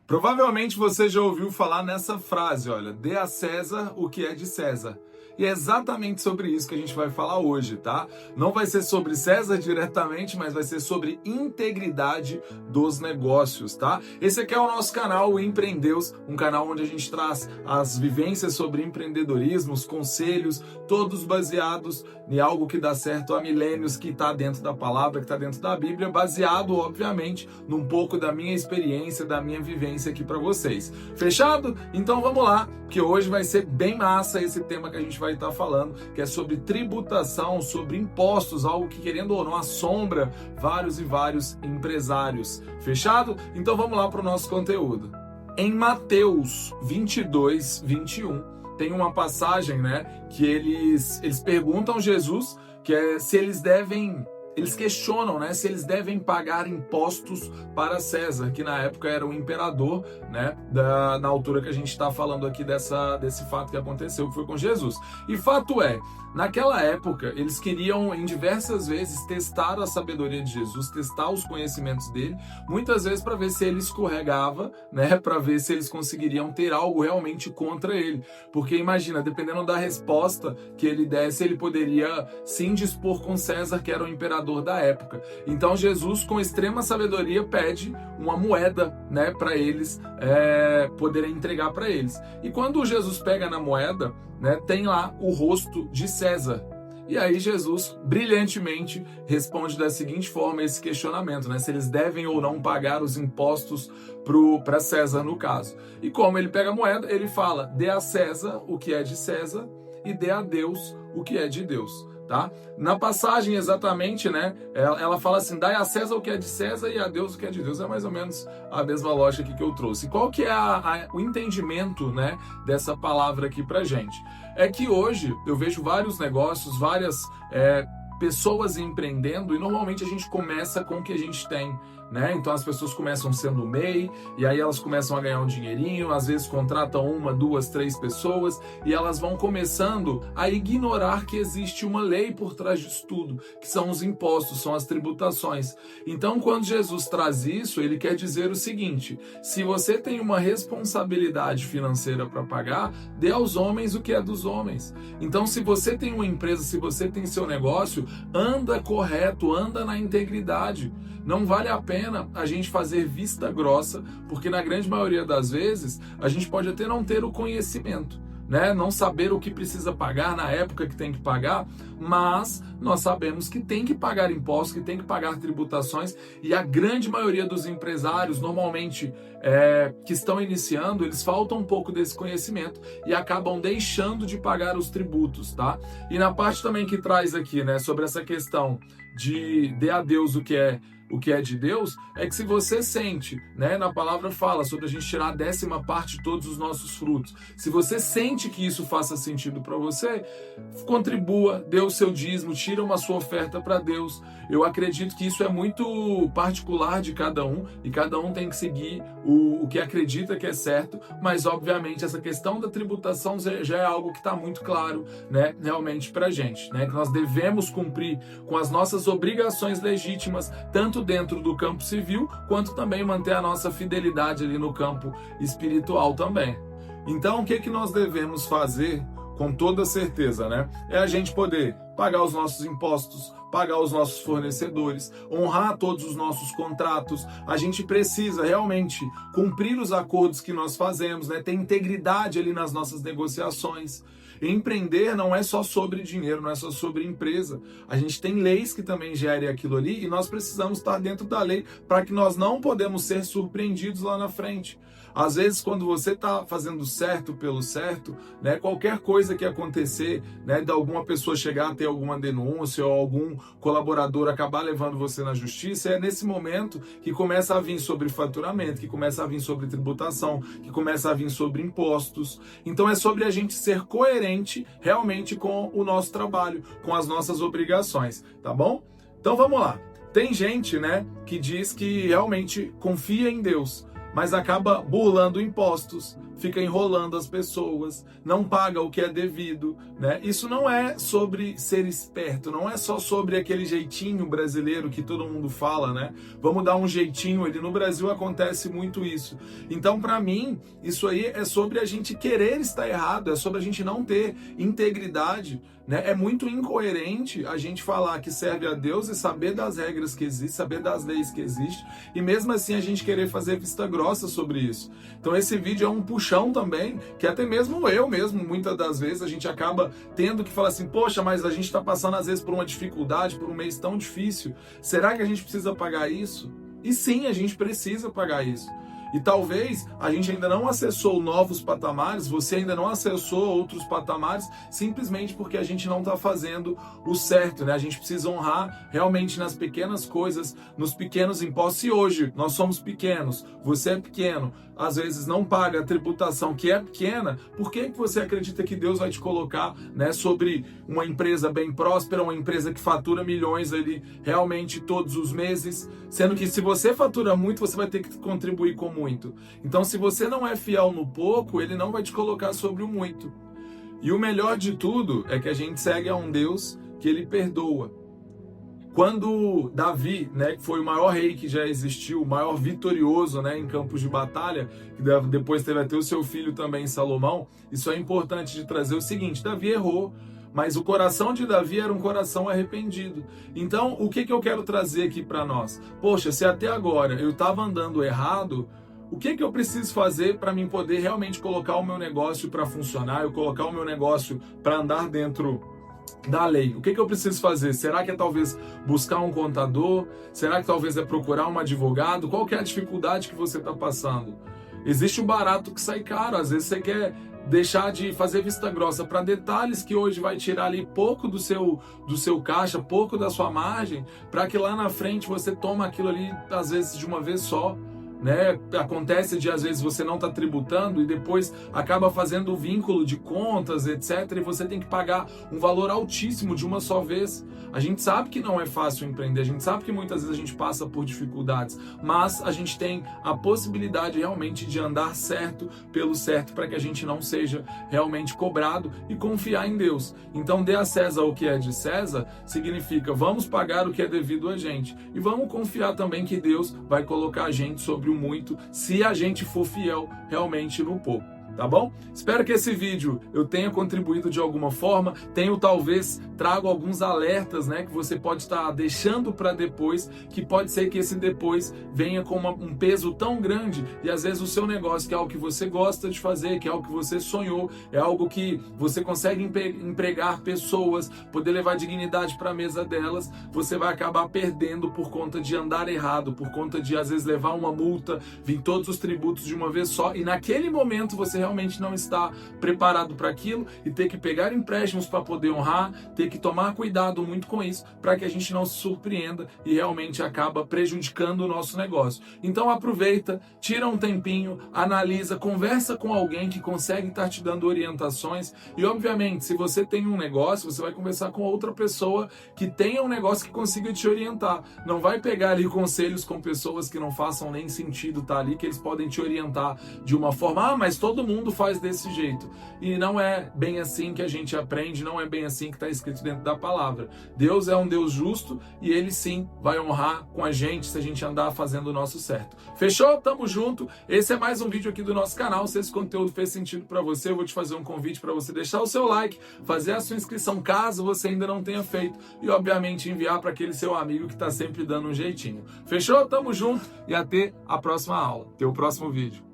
Provavelmente você já ouviu falar nessa frase, olha, dê a César o que é de César. E é exatamente sobre isso que a gente vai falar hoje, tá? Não vai ser sobre César diretamente, mas vai ser sobre integridade dos negócios, tá? Esse aqui é o nosso canal, o Empreendeus, um canal onde a gente traz as vivências sobre empreendedorismo, os conselhos, todos baseados em algo que dá certo há milênios, que está dentro da palavra, que está dentro da Bíblia, baseado, obviamente, num pouco da minha experiência, da minha vivência aqui para vocês. Fechado? Então vamos lá, que hoje vai ser bem massa esse tema que a gente vai estar falando, que é sobre tributação, sobre impostos, algo que, querendo ou não, assombra vários e vários empresários. Fechado? Então vamos lá para o nosso conteúdo. Em Mateus 22, 21, tem uma passagem, né, que eles perguntam a Jesus se eles questionam, né, se eles devem pagar impostos para César, que na época era o imperador, né, na altura que a gente está falando aqui desse fato que aconteceu, que foi com Jesus. E fato é, naquela época, eles queriam em diversas vezes testar a sabedoria de Jesus, testar os conhecimentos dele, muitas vezes para ver se ele escorregava, né, para ver se eles conseguiriam ter algo realmente contra ele. Porque imagina, dependendo da resposta que ele desse, ele poderia se indispor com César, que era o imperador da época. Então Jesus, com extrema sabedoria, pede uma moeda, né, para eles poderem entregar para eles. E quando Jesus pega na moeda, né, tem lá o rosto de César. E aí Jesus brilhantemente responde da seguinte forma esse questionamento, né, se eles devem ou não pagar os impostos para César no caso. E como ele pega a moeda, ele fala: dê a César o que é de César e dê a Deus o que é de Deus. Tá? Na passagem exatamente, né, ela fala assim: dai a César o que é de César e a Deus o que é de Deus. É mais ou menos a mesma lógica aqui que eu trouxe. Qual que é o entendimento, né, dessa palavra aqui pra gente? É que hoje eu vejo vários negócios, várias pessoas empreendendo, e normalmente a gente começa com o que a gente tem, né? Então as pessoas começam sendo MEI, e aí elas começam a ganhar um dinheirinho, às vezes contratam uma, duas, três pessoas, e elas vão começando a ignorar que existe uma lei por trás disso tudo, que são os impostos, são as tributações. Então quando Jesus traz isso, ele quer dizer o seguinte: se você tem uma responsabilidade financeira para pagar, dê aos homens o que é dos homens. Então se você tem uma empresa, se você tem seu negócio, anda correto, anda na integridade. Não vale a pena a gente fazer vista grossa, porque na grande maioria das vezes a gente pode até não ter o conhecimento, né? Não saber o que precisa pagar na época que tem que pagar, mas nós sabemos que tem que pagar impostos, que tem que pagar tributações, e a grande maioria dos empresários, normalmente, que estão iniciando, eles faltam um pouco desse conhecimento e acabam deixando de pagar os tributos, tá? E na parte também que traz aqui, né, sobre essa questão de dê a Deus o que é de Deus, é que se você sente, né, na palavra fala sobre a gente tirar a 10ª de todos os nossos frutos. Se você sente que isso faça sentido para você, contribua, dê o seu dízimo, tira uma sua oferta para Deus. Eu acredito que isso é muito particular de cada um, e cada um tem que seguir o que acredita que é certo, mas obviamente essa questão da tributação já é algo que está muito claro, né, realmente pra gente, né, que nós devemos cumprir com as nossas obrigações legítimas, tanto dentro do campo civil, quanto também manter a nossa fidelidade ali no campo espiritual também. Então, o que nós devemos fazer com toda certeza, né? É a gente poder pagar os nossos impostos, pagar os nossos fornecedores, honrar todos os nossos contratos. A gente precisa realmente cumprir os acordos que nós fazemos, né? Ter integridade ali nas nossas negociações. Empreender não é só sobre dinheiro, não é só sobre empresa. A gente tem leis que também gerem aquilo ali, e nós precisamos estar dentro da lei para que nós não podemos ser surpreendidos lá na frente. Às vezes, quando você está fazendo certo pelo certo, né, qualquer coisa que acontecer, né, de alguma pessoa chegar a ter alguma denúncia ou algum colaborador acabar levando você na justiça, é nesse momento que começa a vir sobre faturamento, que começa a vir sobre tributação, que começa a vir sobre impostos. Então é sobre a gente ser coerente realmente com o nosso trabalho, com as nossas obrigações, tá bom? Então vamos lá. Tem gente, né, que diz que realmente confia em Deus, mas acaba burlando impostos, fica enrolando as pessoas, não paga o que é devido, né? Isso não é sobre ser esperto, não é só sobre aquele jeitinho brasileiro que todo mundo fala, né? Vamos dar um jeitinho ali. No Brasil acontece muito isso. Então, para mim, isso aí é sobre a gente querer estar errado, é sobre a gente não ter integridade, né? É muito incoerente a gente falar que serve a Deus e saber das regras que existem, saber das leis que existem, e mesmo assim a gente querer fazer vista grossa sobre isso. Então esse vídeo é um puxão também, que até mesmo eu mesmo, muitas das vezes, a gente acaba tendo que falar assim, poxa, mas a gente está passando às vezes por uma dificuldade, por um mês tão difícil, será que a gente precisa pagar isso? E sim, a gente precisa pagar isso. E talvez a gente ainda não acessou novos patamares, você ainda não acessou outros patamares, simplesmente porque a gente não está fazendo o certo, né? A gente precisa honrar realmente nas pequenas coisas, nos pequenos impostos. Se hoje nós somos pequenos, você é pequeno, às vezes não paga a tributação que é pequena, por que você acredita que Deus vai te colocar, né, sobre uma empresa bem próspera, uma empresa que fatura milhões ali realmente todos os meses, sendo que se você fatura muito, você vai ter que contribuir com muito. Então, se você não é fiel no pouco, ele não vai te colocar sobre o muito. E o melhor de tudo é que a gente segue a um Deus que ele perdoa. Quando Davi, né, que foi o maior rei que já existiu, o maior vitorioso, né, em campos de batalha, que depois teve até o seu filho também, Salomão, isso é importante de trazer o seguinte, Davi errou, mas o coração de Davi era um coração arrependido. Então, o que eu quero trazer aqui para nós? Poxa, se até agora eu estava andando errado, o que eu preciso fazer para mim poder realmente colocar o meu negócio para funcionar, eu colocar o meu negócio para andar dentro da lei? O que eu preciso fazer? Será que é talvez buscar um contador? Será que talvez é procurar um advogado? Qual que é a dificuldade que você está passando? Existe o barato que sai caro. Às vezes você quer deixar de fazer vista grossa para detalhes que hoje vai tirar ali pouco do seu caixa, pouco da sua margem, para que lá na frente você toma aquilo ali, às vezes de uma vez só. Né? Acontece de às vezes você não está tributando e depois acaba fazendo o vínculo de contas, etc. E você tem que pagar um valor altíssimo de uma só vez. A gente sabe que não é fácil empreender, a gente sabe que muitas vezes a gente passa por dificuldades, mas a gente tem a possibilidade realmente de andar certo pelo certo para que a gente não seja realmente cobrado e confiar em Deus. Então, dê a César o que é de César significa vamos pagar o que é devido a gente e vamos confiar também que Deus vai colocar a gente sobre o muito, se a gente for fiel realmente no pouco, tá bom? Espero que esse vídeo eu tenha contribuído de alguma forma, trago alguns alertas, né, que você pode estar deixando para depois, que pode ser que esse depois venha com um peso tão grande e às vezes o seu negócio, que é algo que você gosta de fazer, que é algo que você sonhou, é algo que você consegue empregar pessoas, poder levar dignidade para a mesa delas, você vai acabar perdendo por conta de andar errado, por conta de às vezes levar uma multa, vir todos os tributos de uma vez só e naquele momento você realmente não está preparado para aquilo e ter que pegar empréstimos para poder honrar, ter que tomar cuidado muito com isso para que a gente não se surpreenda e realmente acaba prejudicando o nosso negócio. Então aproveita, tira um tempinho, analisa, conversa com alguém que consegue estar te dando orientações e obviamente se você tem um negócio, você vai conversar com outra pessoa que tenha um negócio que consiga te orientar. Não vai pegar ali conselhos com pessoas que não façam nem sentido estar ali, que eles podem te orientar de uma forma, mas todo mundo faz desse jeito. E não é bem assim que a gente aprende, não é bem assim que está escrito dentro da palavra. Deus é um Deus justo e Ele sim vai honrar com a gente se a gente andar fazendo o nosso certo. Fechou? Tamo junto. Esse é mais um vídeo aqui do nosso canal. Se esse conteúdo fez sentido para você, eu vou te fazer um convite para você deixar o seu like, fazer a sua inscrição caso você ainda não tenha feito e obviamente enviar para aquele seu amigo que está sempre dando um jeitinho. Fechou? Tamo junto e até a próxima aula, até o próximo vídeo.